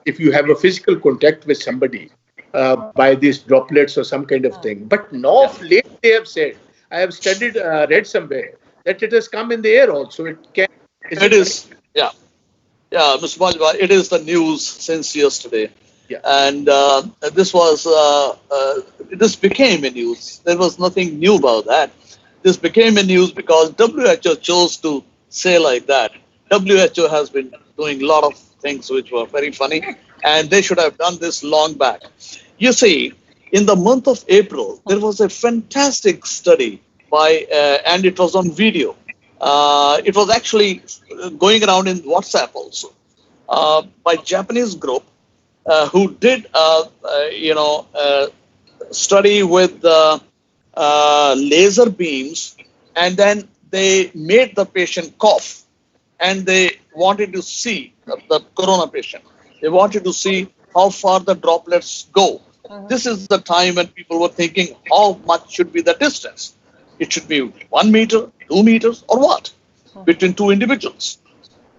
S2: if you have a physical contact with somebody by these droplets or some kind of thing. But now, of late, they have said, I have studied, read somewhere that it has come in the air also. It can.
S3: It is. Yeah. Yeah, Mr. Bajwa, it is the news since yesterday.
S2: Yeah.
S3: And this became a news. There was nothing new about that. This became a news because WHO chose to say like that. WHO has been doing a lot of things which were very funny, and they should have done this long back. You see, in the month of April, there was a fantastic study and it was on video. It was actually going around in WhatsApp also by Japanese group who did study with laser beams, and then they made the patient cough, and they wanted to see the corona patient. They wanted to see how far the droplets go. This is the time when people were thinking, how much should be the distance? It should be 1 meter, 2 meters, or what between two individuals.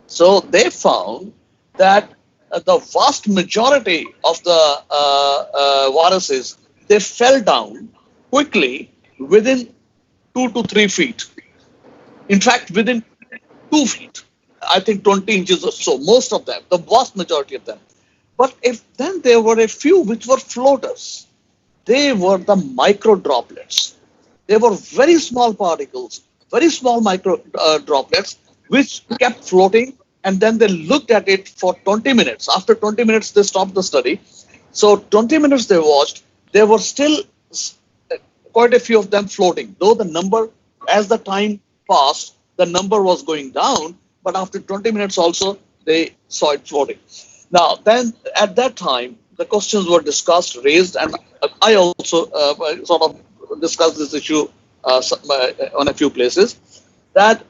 S3: So they found that the vast majority of the viruses, they fell down quickly within 2 to 3 feet. In fact, within 2 feet, I think 20 inches or so, most of them, the vast majority of them. But if then there were a few which were floaters, they were the micro droplets. They were very small particles, very small micro droplets, which kept floating. And then they looked at it for 20 minutes. After 20 minutes, they stopped the study. So 20 minutes they watched. There were still quite a few of them floating, though the number, as the time passed, the number was going down. But after 20 minutes also, they saw it floating. Now, then at that time, the questions were discussed, raised, and I also sort of discussed this issue on a few places, that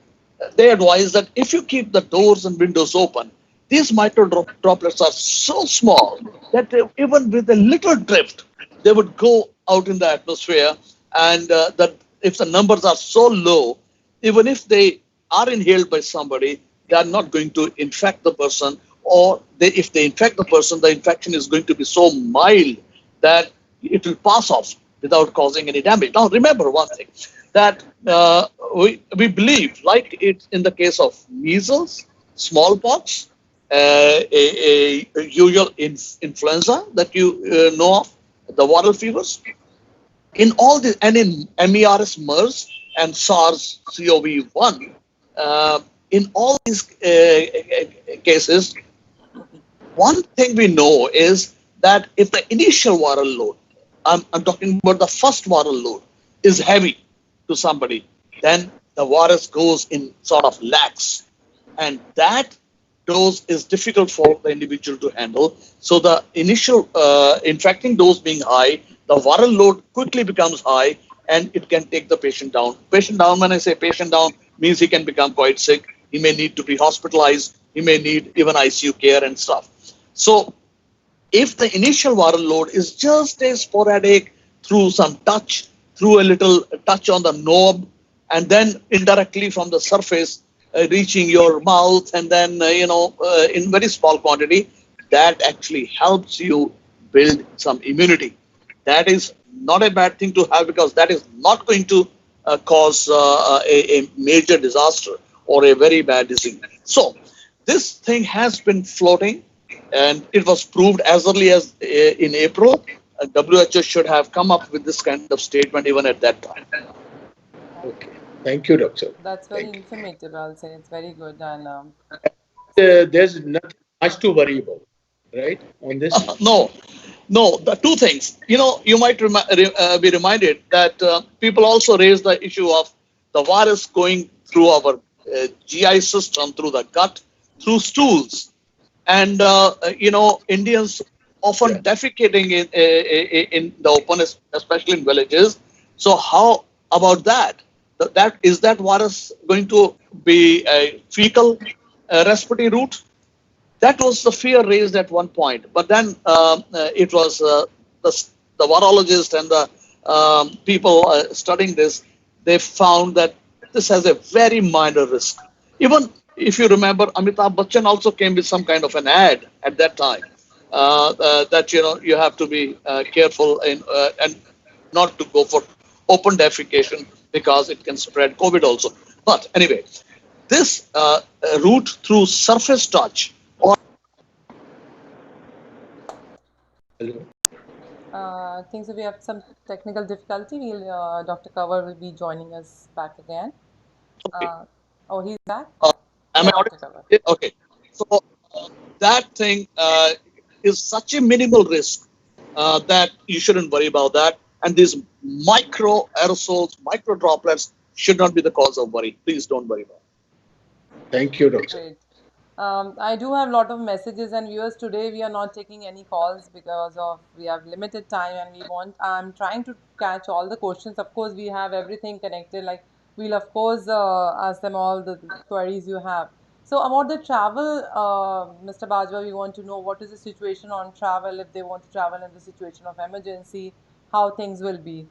S3: they advise that if you keep the doors and windows open, these micro droplets are so small that even with a little drift, they would go out in the atmosphere. And that if the numbers are so low, even if they are inhaled by somebody, they are not going to infect the person, or if they infect the person, the infection is going to be so mild that it will pass off without causing any damage. Now, remember one thing, that we believe, like it's in the case of measles, smallpox, a usual influenza that you know of, the viral fevers, in all this, and in MERS, MERS, and SARS CoV-1, in all these cases, one thing we know is that if the initial viral load, I'm talking about the first viral load, is heavy to somebody, then the virus goes in sort of lax. And that dose is difficult for the individual to handle. So the initial infecting dose being high, the viral load quickly becomes high, and it can take the patient down. Patient down, when I say patient down, means he can become quite sick. He may need to be hospitalized. He may need even ICU care and stuff. So if the initial viral load is just a sporadic through some touch, through a little touch on the knob, and then indirectly from the surface reaching your mouth, and then, in very small quantity, that actually helps you build some immunity. That is not a bad thing to have, because that is not going to cause a major disaster or a very bad disease. So this thing has been floating, and it was proved as early as in April. WHO should have come up with this kind of statement even at that time.
S2: Okay. Thank you, Doctor.
S1: That's very informative, I'll say. It's very good. And
S2: there's nothing much to worry about, right, on this?
S3: No, the two things. You might be reminded that people also raised the issue of the virus going through our GI system, through the gut, through stools. And, Indians often defecating in the open, especially in villages. So how about that? Is that virus going to be a fecal respiratory route? That was the fear raised at one point. But then it was the virologist and the people studying this, they found that this has a very minor risk. Even if you remember, Amitabh Bachchan also came with some kind of an ad at that time that you have to be careful and not to go for open defecation, because it can spread COVID also. But anyway, this route through surface touch or
S1: I think so we have some technical difficulty. Dr. Kanwar will be joining us back again.
S3: Okay.
S1: He's back?
S3: Am I audible? Okay. So that thing is such a minimal risk that you shouldn't worry about that. And these micro aerosols, micro droplets should not be the cause of worry. Please don't worry about it.
S2: Thank you, Doctor.
S1: Great. I do have a lot of messages and viewers. Today we are not taking any calls because we have limited time, and I'm trying to catch all the questions. Of course, we have everything connected. Like, we'll of course ask them all the queries you have. So about the travel, Mr. Bajwa, we want to know what is the situation on travel if they want to travel in the situation of emergency, how things will be.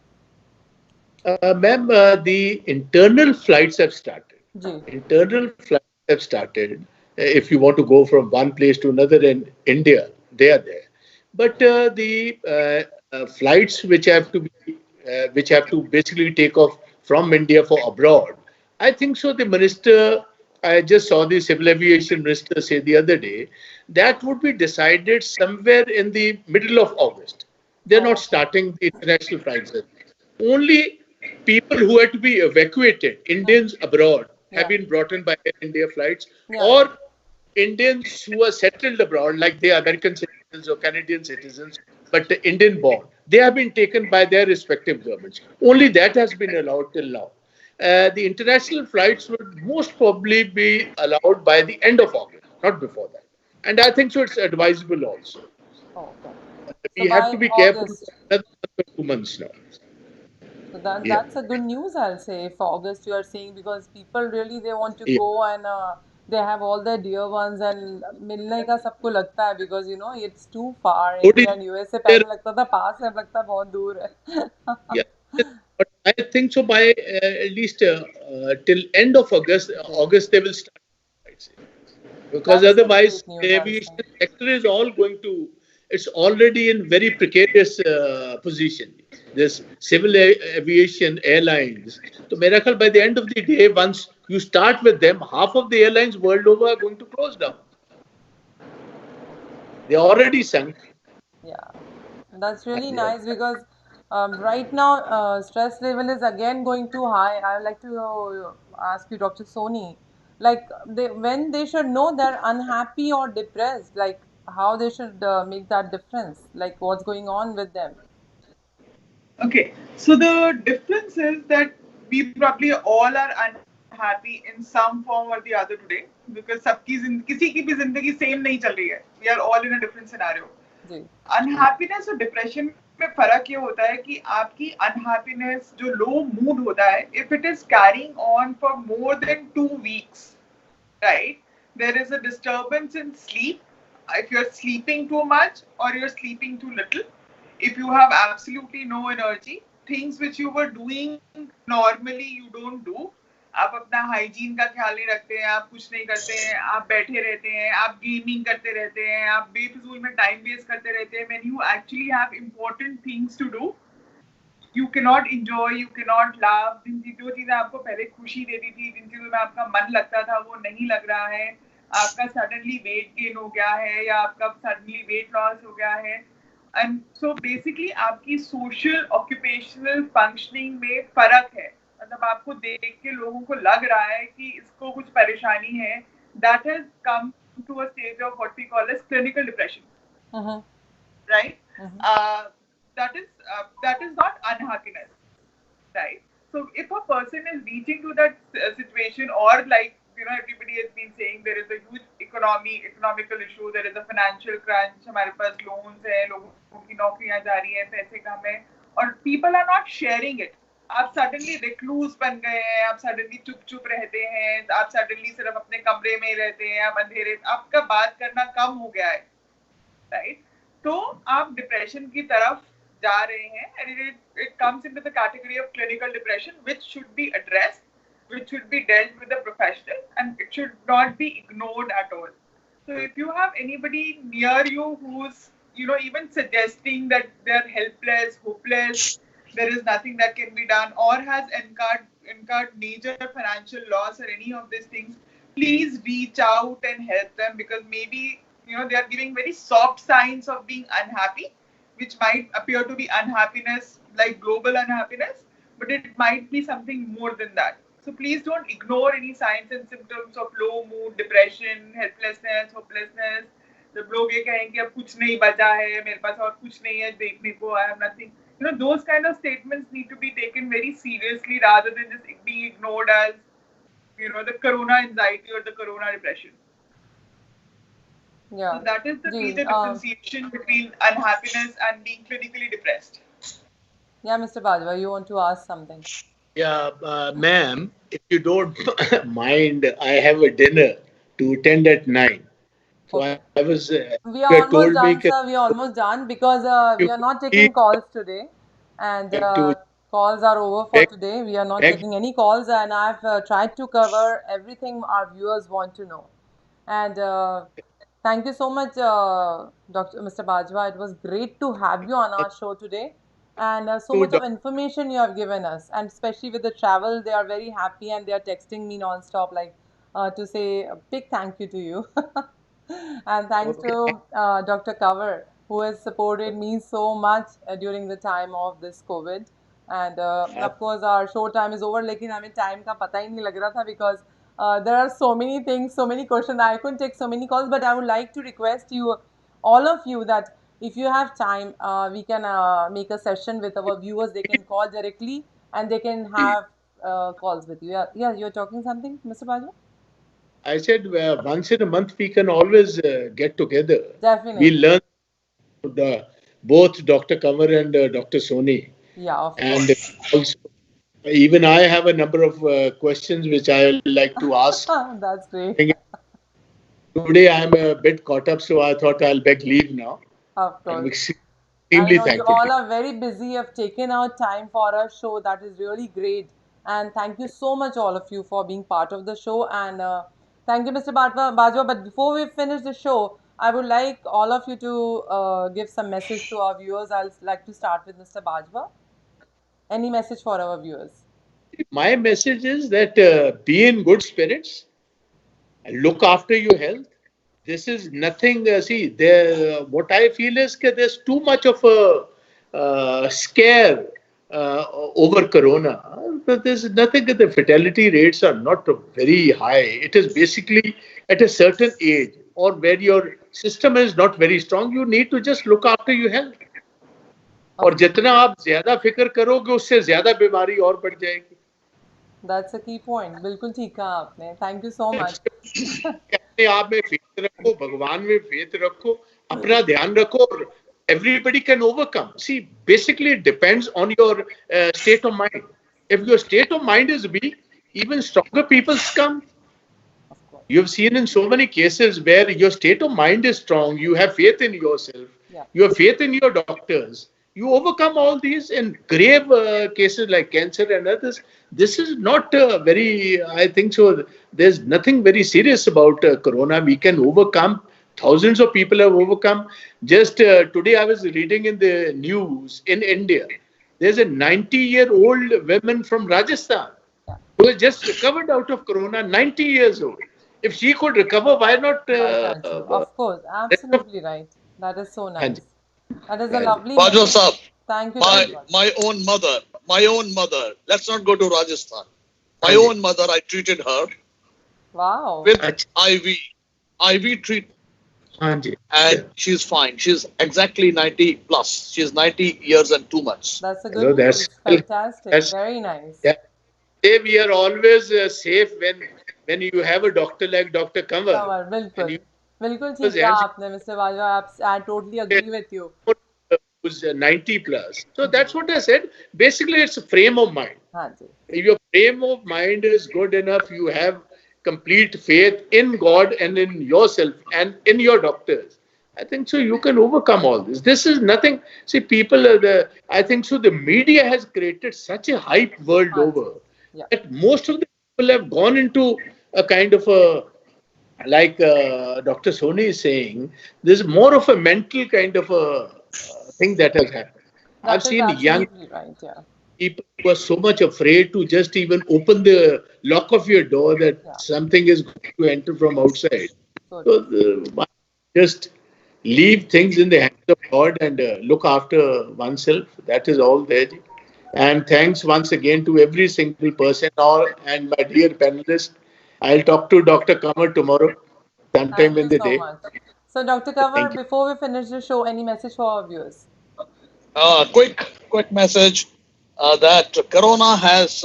S2: Ma'am, the internal flights have started.
S1: Ji.
S2: Internal flights have started. If you want to go from one place to another in India, they are there. But the flights which have to basically take off from India for abroad, I think so. The minister, I just saw the civil aviation minister say the other day that would be decided somewhere in the middle of August. They're not
S1: Oh, okay.
S2: starting the international flights. Only people who had to be evacuated,
S1: Hmm.
S2: Indians abroad, have
S1: Yeah.
S2: been brought in by Air India flights,
S1: Yeah, yeah.
S2: or Indians who are settled abroad, like they are American citizens or Canadian citizens, but Indian born. They have been taken by their respective governments. Only that has been allowed till now. The international flights would most probably be allowed by the end of August, not before that. And I think so it's advisable also.
S1: Oh, okay. So
S2: We have
S1: by
S2: to be careful for
S1: August.
S2: another month or 2 months now.
S1: So that
S2: Yeah.
S1: that's a good news, I'll say. For August, you are saying because people really they want to
S2: Yeah.
S1: go and they have all their dear ones and मिलने का सबको लगता है because you know it's too far.
S2: Totally.
S1: India and USA पहले लगता था पास है, अब लगता है बहुत दूर है.
S2: Yeah, but I think so by at least till end of
S1: ji.
S2: August they will start, I'd say. Because
S1: That's a
S2: otherwise
S1: great news,
S2: the
S1: I'll say.
S2: aviation sector is all going to, it's already in very precarious position. This civil aviation airlines. So miracle by the end of the day, once you start with them, half of the airlines world over are going to close down.
S1: Okay.
S2: They already sunk.
S1: Yeah, that's really
S2: Yeah.
S1: nice because right now stress level is again going too high. I would like to ask you, Dr. Soni, like when they should know they're unhappy or depressed, like how they should make that difference, like what's going on with them.
S4: Okay, so the difference is that we probably all are unhappy in some form or the other today because किसी की भी जिंदगी same नहीं चल रही है. We are all in a different scenario.
S1: जी.
S4: Unhappiness और डिप्रेशन में फर्क ये होता है कि आपकी अनहैप्पीनेस जो लो मूड होता है if it is carrying on for more than 2 weeks, right? There is a disturbance in sleep. If you're sleeping too much or you're sleeping too little, if you have absolutely no energy, things which you were doing normally you don't do. आप अपना hygiene का ख्याल नहीं रखते हैं, आप कुछ नहीं करते हैं, आप बैठे रहते हैं, आप गेमिंग करते रहते हैं, आप बेफिजूल में टाइम वेस्ट करते रहते हैं when you actually have important things to do. You can not enjoy, you can not लाभ. जो चीजें आपको पहले खुशी देती थी, जिन चीजों में आपका मन लगता था, वो नहीं लग रहा है. आपका सडनली वेट गेन हो गया है या आपका सडनली वेट लॉस हो गया है. एंड सो बेसिकली आपकी सोशल ऑक्यूपेशनल फंक्शनिंग में फर्क है. मतलब आपको देख के लोगों को लग रहा है कि इसको कुछ परेशानी है. That has come to a stage of what we call as clinical depression,
S1: Mm-hmm.
S4: right?
S1: Mm-hmm.
S4: That is not unhappiness, right? So if a person is reaching to that situation, or like everybody has been saying, there is a huge economical issue, there is a financial crunch, हमारे पास loans है, लोगों की नौकरियां जा रही हैं, पैसे कम है, और people are not sharing it. आप सडनली रिक्लूज बन गए हैं, आप सडनली चुप चुप रहते हैं, आप सडनली सिर्फ अपने कमरे में रहते हैं, आप अंधेरे, आपका बात करना कम हो गया है, राइट? तो आप डिप्रेशन की तरफ जा रहे हैं, and it comes into the category of clinical depression, which should be addressed, which should be dealt with a professional, and it should not be ignored at all. So if you have anybody near you who's even suggesting that they're helpless, hopeless, there is nothing that can be done, or has incurred major financial loss or any of these things, please reach out and help them, because maybe they are giving very soft signs of being unhappy, which might appear to be unhappiness, like global unhappiness, but it might be something more than that. So please don't ignore any signs and symptoms of low mood, depression, helplessness, hopelessness. जब लोग ये कहें कि अब कुछ नहीं बचा है, मेरे पास और कुछ नहीं है देखने को, I have nothing. Those kind of statements need to be taken very seriously rather than just being ignored as, the corona anxiety or the corona depression. So
S1: Yeah.
S4: that is the
S1: ji.
S4: major differentiation between unhappiness and being clinically depressed.
S1: Yeah, Mr. Bajwa, you want to ask something?
S2: Yeah, ma'am, if you don't mind, I have a dinner to attend at 9. So
S1: Okay.
S2: I was,
S1: We
S2: you
S1: are
S2: had
S1: almost
S2: told me
S1: done, sir. We are almost done because we
S2: you
S1: are not
S2: please
S1: taking calls today, and
S2: have to
S1: calls are over for
S2: beg,
S1: today. We are not
S2: beg.
S1: taking any calls, and I've tried to cover everything our viewers want to know. And thank you so much, Dr. Mr. Bajwa. It was great to have you on our show today, and so
S2: To
S1: much of
S2: doc-
S1: information you have given us. And especially with the travel, they are very happy, and they are texting me non-stop, like to say a big thank you to you. And thanks
S2: okay.
S1: to Dr. Cover, who has supported me so much during the time of this COVID. And
S2: Uh,
S1: of course, our show time is over. लेकिन हमें time का पता ही नहीं लग रहा था because there are so many things, so many questions. I couldn't take so many calls, but I would like to request you, all of you, that if you have time, we can make a session with our viewers. They can call directly and they can have calls with you. Yeah, yeah, you're talking something, Mr. Bajwa?
S2: I said once in a month we can always get together. We
S1: Definitely.
S2: learn the both Dr. Kanwar and Dr. Soni,
S1: Yeah, of
S2: and
S1: course.
S2: also even I have a number of questions which I like to ask.
S1: That's great.
S2: Today I'm a bit caught up, so I thought I'll beg leave now.
S1: Of
S2: I'm
S1: course. I
S2: extremely
S1: know you
S2: thankful to
S1: all
S2: you.
S1: are very busy. You have taken out time for a show that is really great. And thank you so much, all of you, for being part of the show. And thank you, Mr. Bajwa. But before we finish the show, I would like all of you to give some message to our viewers. I'll like to start with Mr. Bajwa. Any message for our viewers?
S2: My message is that be in good spirits, look after your health. This is nothing. See, there. What I feel is that there's too much of a scare over Corona. But there's nothing. The fatality rates are not very high. It is basically at a certain age or where your system is not very strong. You need to just look after your health. और
S1: Of course.
S2: जितना आप ज्यादा फिक्र करोगे उससे ज्यादा बीमारी और बढ़ जाएगी.
S1: That's a key point. बिल्कुल ठीक कहा आपने. Thank you so much.
S2: अपने आप में फेथ रखो, भगवान में फेथ रखो, अपना ध्यान रखो और everybody can overcome. See, basically it depends on your state of mind. If your state of mind is weak, even stronger people come.
S1: Of course.
S2: You've seen in so many cases where your state of mind is strong, you have faith in yourself,
S1: Yeah.
S2: you have faith in your doctors, you overcome all these in grave cases like cancer and others. This is not very, I think so. There's nothing very serious about Corona. We can overcome. Thousands of people have overcome. Just today, I was reading in the news in India. There's a 90-year-old woman from Rajasthan
S1: Yeah.
S2: who has just recovered out of Corona, 90 years old. If she could recover, why not
S1: Why can't you? Of course.
S2: rest of
S1: Absolutely right. That is so
S2: Hanji,
S1: nice. That is a
S2: Hanji,
S1: lovely
S3: Bajwa
S1: message.
S3: Saab,
S1: Thank you,
S3: my
S1: Dr. Bajwa.
S3: my own mother, my own mother. Let's not go to Rajasthan. My
S2: Hanji.
S3: own mother, I treated her
S1: Wow.
S3: with
S2: Ach-
S3: IV treatment,
S2: Hanji.
S3: and she's fine. She's exactly 90 plus. She's 90 years and 2 months.
S1: That's a good
S2: Hello,
S1: news.
S2: that's
S1: Fantastic.
S2: that's
S1: Very nice.
S2: yeah. Say we are always safe when you have a doctor like Dr. Kanwar,
S1: cover
S2: and
S1: बिल्कुल
S2: you
S1: बिल्कुल
S2: was
S1: ठीक कहा आपने mister Bajwa आप I totally agree with you
S2: who's 90 plus. So that's what I said. Basically, it's a frame of mind.
S1: हाँ जी
S2: If your frame of mind is good enough, you have complete faith in God and in yourself and in your doctors. I think so. You can overcome all this. This is nothing. See, people. I think so. The media has created such a hype world
S1: हाँ
S2: over
S1: जी या
S2: that most of the people have gone into a kind of a, like Dr. Soni is saying, there's more of a mental kind of a thing that has happened. I've
S1: that is
S2: seen young
S1: absolutely right या
S2: people who are so much afraid to just even open the lock of your door that
S1: या
S2: something is going to enter from outside.
S1: So
S2: So
S1: true
S2: just leave things in the hands of God and look after oneself. That is all there. And thanks once again to every single person all, and my dear panelists. I'll talk to Dr. Kamar tomorrow, sometime
S1: thank
S2: in
S1: you
S2: the
S1: so
S2: day.
S1: Much so doctor Kanwar
S2: Thank you.
S1: Before we finish the show any message for our viewers
S3: Quick message that Corona has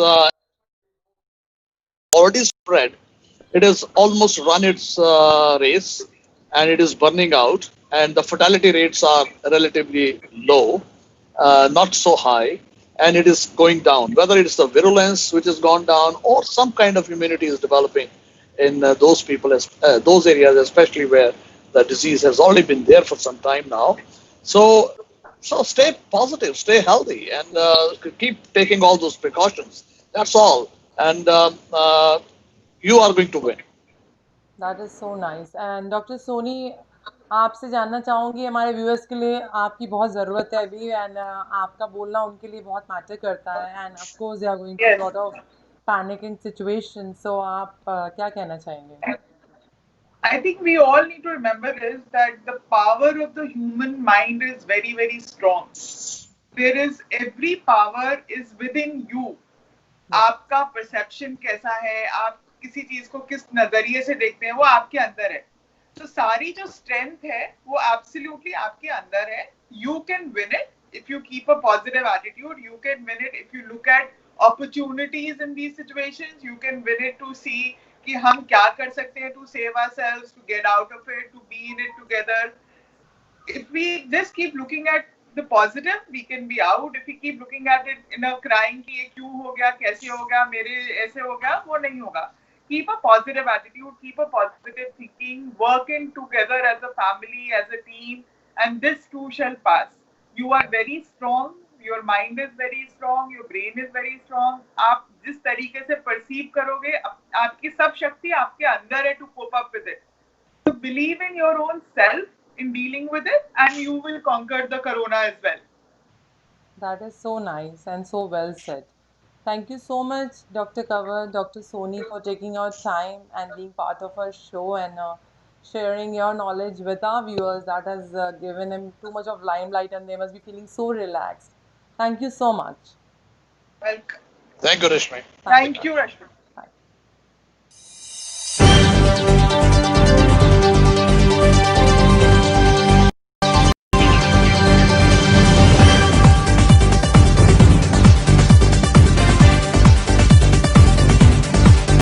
S3: already spread. It has almost run its race, and it is burning out. And the fatality rates are relatively low, not so high, and it is going down. Whether it's the virulence which has gone down or some kind of immunity is developing, in those people, those areas, especially where the disease has already been there for some time now. So, so stay positive, stay healthy, and keep taking all those precautions. That's all, and you are going to win.
S1: That is so nice. And Dr. Soni, आपसे जानना चाहूँगी हमारे viewers के लिए आपकी बहुत ज़रूरत है अभी एंड आपका बोलना उनके लिए बहुत मैटर करता है and of course they are going through
S4: Yes.
S1: Lot of panicking situation so आप क्या कहना चाहेंगे?
S4: I think we all need to remember is that the power of the human mind is very, very strong. There is every power is within you. आपका perception कैसा है, आप किसी चीज को किस नजरिए से देखते हैं, वो आपके अंदर है. तो सारी जो स्ट्रेंथ है वो एब्सोल्युटली आपके अंदर है. You can win it if you keep a positive attitude. You can win it if you look at opportunities in these situations. You can win it to see कि हम क्या कर सकते हैं to save ourselves, to get out of it, to be in it together. If we just keep looking at the positive, we can be out. If we keep looking at it in a crying कि ये क्यों हो गया, कैसे हो गया, मेरे ऐसे हो गया, वो नहीं होगा. Keep a positive attitude, keep a positive thinking, working together as a family, as a team, and this too shall pass. You are very strong. Your mind is very strong. Your brain is very strong. आप जिस तरीके से perceive करोगे, आपकी सब शक्ति आपके अंदर है to cope up with it. So believe in your own self in dealing with it, and you will conquer the corona as well.
S1: That is so nice and so well said. Thank you so much, Dr. Kanwar, Dr. Soni, for taking your time and being part of our show and sharing your knowledge with our viewers. That has given them too much of limelight and they must be feeling so relaxed. Thank you so much.
S4: Welcome.
S3: Thank you, Rashmi.
S4: Thank you, Rashmi.